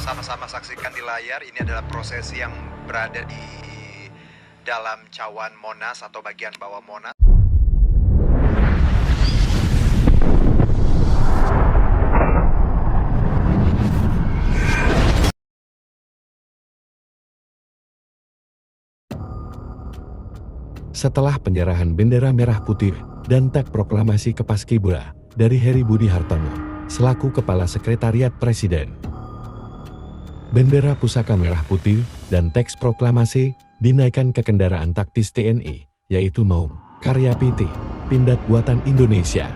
sama-sama saksikan di layar, ini adalah prosesi yang berada di dalam cawan Monas atau bagian bawah Monas. Setelah penyerahan bendera merah putih dan teks proklamasi ke Paskibra dari Heri Budi Hartono selaku Kepala Sekretariat Presiden, bendera pusaka merah putih dan teks proklamasi dinaikkan ke kendaraan taktis TNI, yaitu Maung Karya PT Pindad Buatan Indonesia,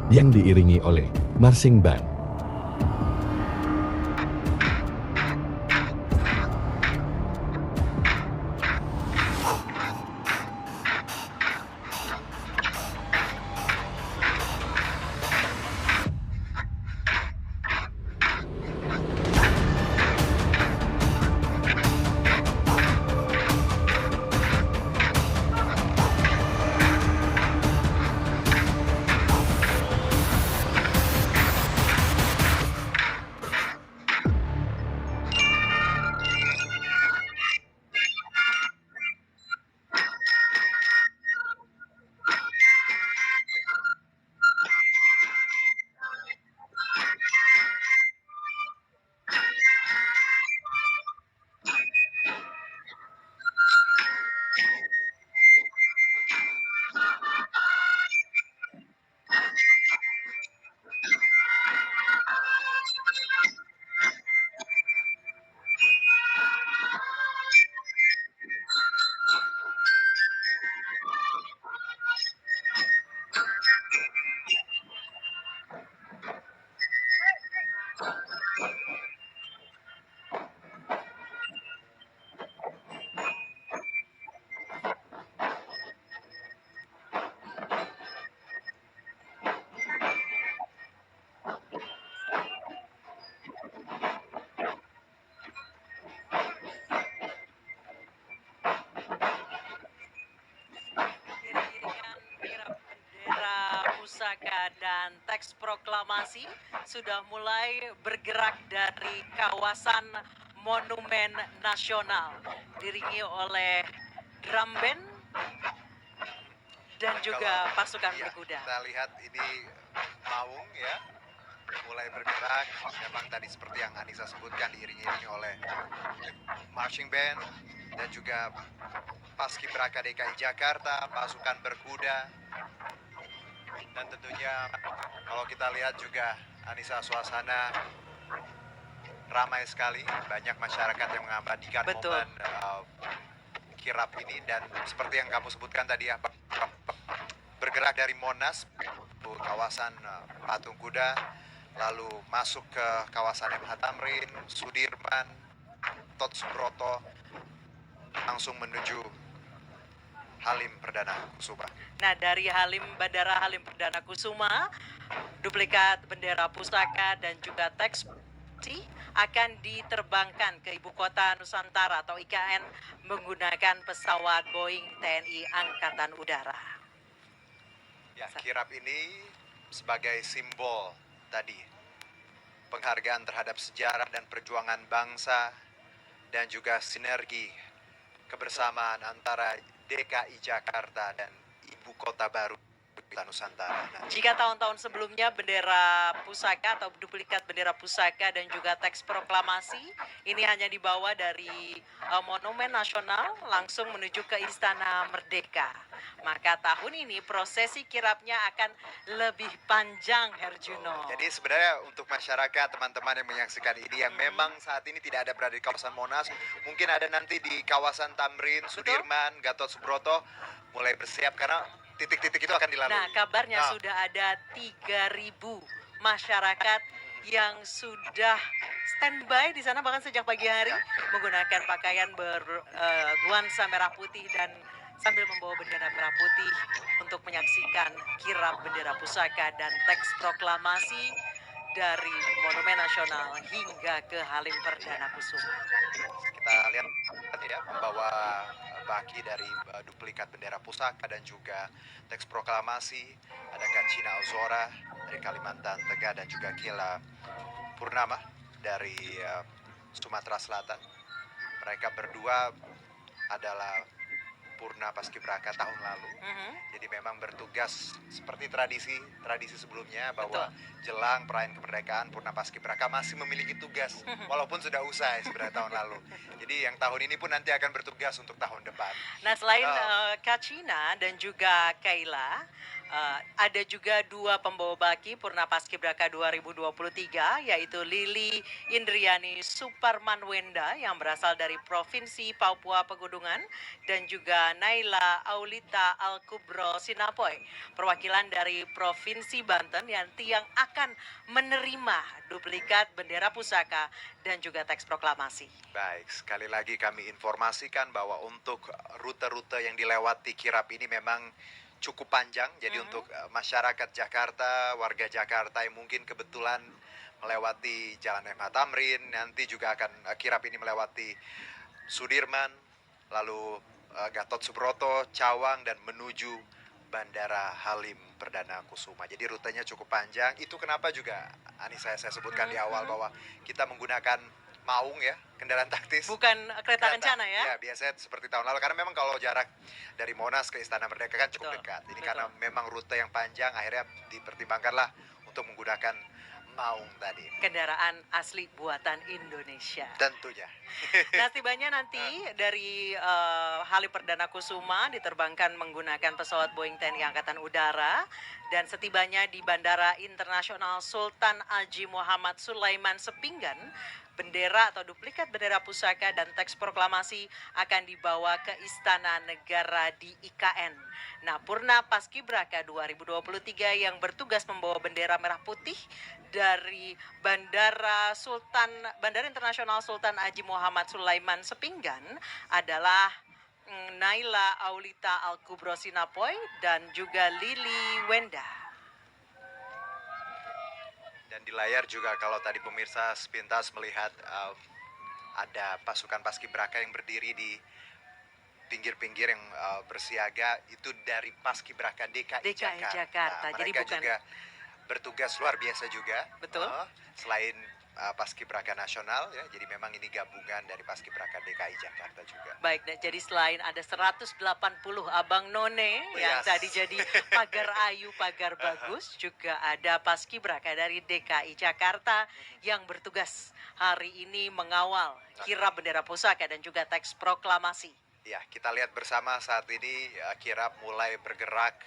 yang diiringi oleh marching band. Pusaka dan teks proklamasi sudah mulai bergerak dari kawasan Monumen Nasional, diiringi oleh drum band dan juga pasukan berkuda. Kita lihat ini Maung ya, mulai bergerak. Memang tadi seperti yang Anissa sebutkan, diiringi oleh marching band dan juga Paskibraka DKI Jakarta, pasukan berkuda. Dan tentunya kalau kita lihat juga Anissa, suasana ramai sekali, banyak masyarakat yang mengabadikan momen kirap ini. Dan seperti yang kamu sebutkan tadi ya, bergerak dari Monas, kawasan Patung Kuda, lalu masuk ke kawasan MH Tamrin, Sudirman, Gatot Subroto, langsung menuju Halim Perdana Kusuma. Nah, dari Bandara Halim Perdana Kusuma, duplikat bendera pusaka dan juga teks akan diterbangkan ke Ibu Kota Nusantara atau IKN menggunakan pesawat Boeing TNI Angkatan Udara. Ya, kirap ini sebagai simbol tadi penghargaan terhadap sejarah dan perjuangan bangsa dan juga sinergi kebersamaan antara DKI Jakarta dan Ibu Kota Baru Nusantara. Jika tahun-tahun sebelumnya bendera pusaka atau duplikat bendera pusaka dan juga teks proklamasi ini hanya dibawa dari Monumen Nasional langsung menuju ke Istana Merdeka, maka tahun ini prosesi kirapnya akan lebih panjang, Herjuno. Jadi sebenarnya untuk masyarakat, teman-teman yang menyaksikan ini yang memang saat ini tidak ada berada di kawasan Monas, mungkin ada nanti di kawasan Tamrin, Sudirman, Gatot Subroto, mulai bersiap karena titik-titik itu akan dilalui. Nah, kabarnya sudah ada 3.000 masyarakat yang sudah standby di sana bahkan sejak pagi hari menggunakan pakaian bernuansa merah putih dan sambil membawa bendera merah putih untuk menyaksikan kirap bendera pusaka dan teks proklamasi dari Monumen Nasional hingga ke Halim Perdana Kusuma. Kita lihat ya, membawa baki dari duplikat bendera pusaka dan juga teks proklamasi. Ada Kacina Ozora dari Kalimantan Tengah dan juga Kila Purnama dari Sumatera Selatan. Mereka berdua adalah Purna Paskibraka tahun lalu. Jadi memang bertugas seperti tradisi sebelumnya bahwa jelang perayaan kemerdekaan Purna Paskibraka masih memiliki tugas walaupun sudah usai sebenarnya tahun lalu. Jadi yang tahun ini pun nanti akan bertugas untuk tahun depan. Nah, selain Kacina dan juga Kaila, ada juga dua pembawa baki Purna Paskibraka 2023, yaitu Lili Indriani Suparmanwenda yang berasal dari Provinsi Papua Pegunungan dan juga Naila Aulita Al-Kubro Sinapoy, perwakilan dari Provinsi Banten yang akan menerima duplikat bendera pusaka dan juga teks proklamasi. Baik, sekali lagi kami informasikan bahwa untuk rute-rute yang dilewati kirap ini memang cukup panjang. Jadi untuk masyarakat Jakarta, warga Jakarta yang mungkin kebetulan melewati Jalan MH Tamrin, nanti juga akan kirap ini melewati Sudirman, lalu Gatot Subroto, Cawang, dan menuju Bandara Halim Perdana Kusuma. Jadi rutenya cukup panjang. Itu kenapa juga Anissa saya sebutkan di awal bahwa kita menggunakan maung ya, kendaraan taktis. Bukan kereta kencana ya? Ya, biasanya seperti tahun lalu. Karena memang kalau jarak dari Monas ke Istana Merdeka kan cukup dekat. Jadi karena memang rute yang panjang, akhirnya dipertimbangkanlah untuk menggunakan maung tadi. Kendaraan asli buatan Indonesia. Tentunya. Nah, setibanya nanti dari Halim Perdana Kusuma diterbangkan menggunakan pesawat Boeing TNI Angkatan Udara, dan setibanya di Bandara Internasional Sultan Haji Muhammad Sulaiman Sepinggan, bendera atau duplikat bendera pusaka dan teks proklamasi akan dibawa ke Istana Negara di IKN. Nah, Purna Paskibraka 2023 yang bertugas membawa bendera merah putih dari Bandara Internasional Sultan Haji Muhammad Sulaiman Sepinggan adalah Naila Aulita Al-Kubro Sinapoy dan juga Lili Wenda. Dan di layar juga kalau tadi pemirsa sepintas melihat ada pasukan Paskibraka yang berdiri di pinggir-pinggir yang bersiaga, itu dari Paskibraka DKI Jakarta. Mereka Jadi bukan juga bertugas luar biasa juga. Betul. Selain Paskibraka nasional ya, jadi memang ini gabungan dari Paskibraka DKI Jakarta juga. Baik, jadi selain ada 180 Abang None yang tadi jadi pagar ayu, pagar bagus, juga ada Paskibraka dari DKI Jakarta yang bertugas hari ini mengawal kirap bendera pusaka dan juga teks proklamasi. Ya, kita lihat bersama saat ini kirap mulai bergerak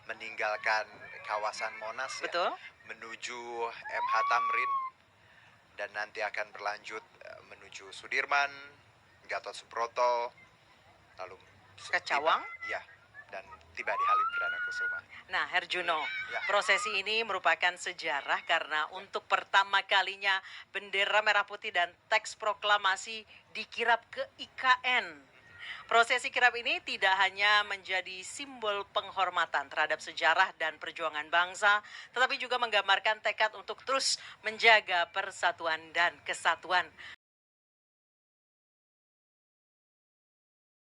meninggalkan kawasan Monas ya, menuju MH Tamrin, dan nanti akan berlanjut menuju Sudirman, Gatot Subroto, lalu ke Cawang, ya, dan tiba di Halim Perdana Kusuma. Nah, Herjuno, prosesi ini merupakan sejarah karena untuk pertama kalinya bendera merah putih dan teks proklamasi dikirap ke IKN. Prosesi kirap ini tidak hanya menjadi simbol penghormatan terhadap sejarah dan perjuangan bangsa, tetapi juga menggambarkan tekad untuk terus menjaga persatuan dan kesatuan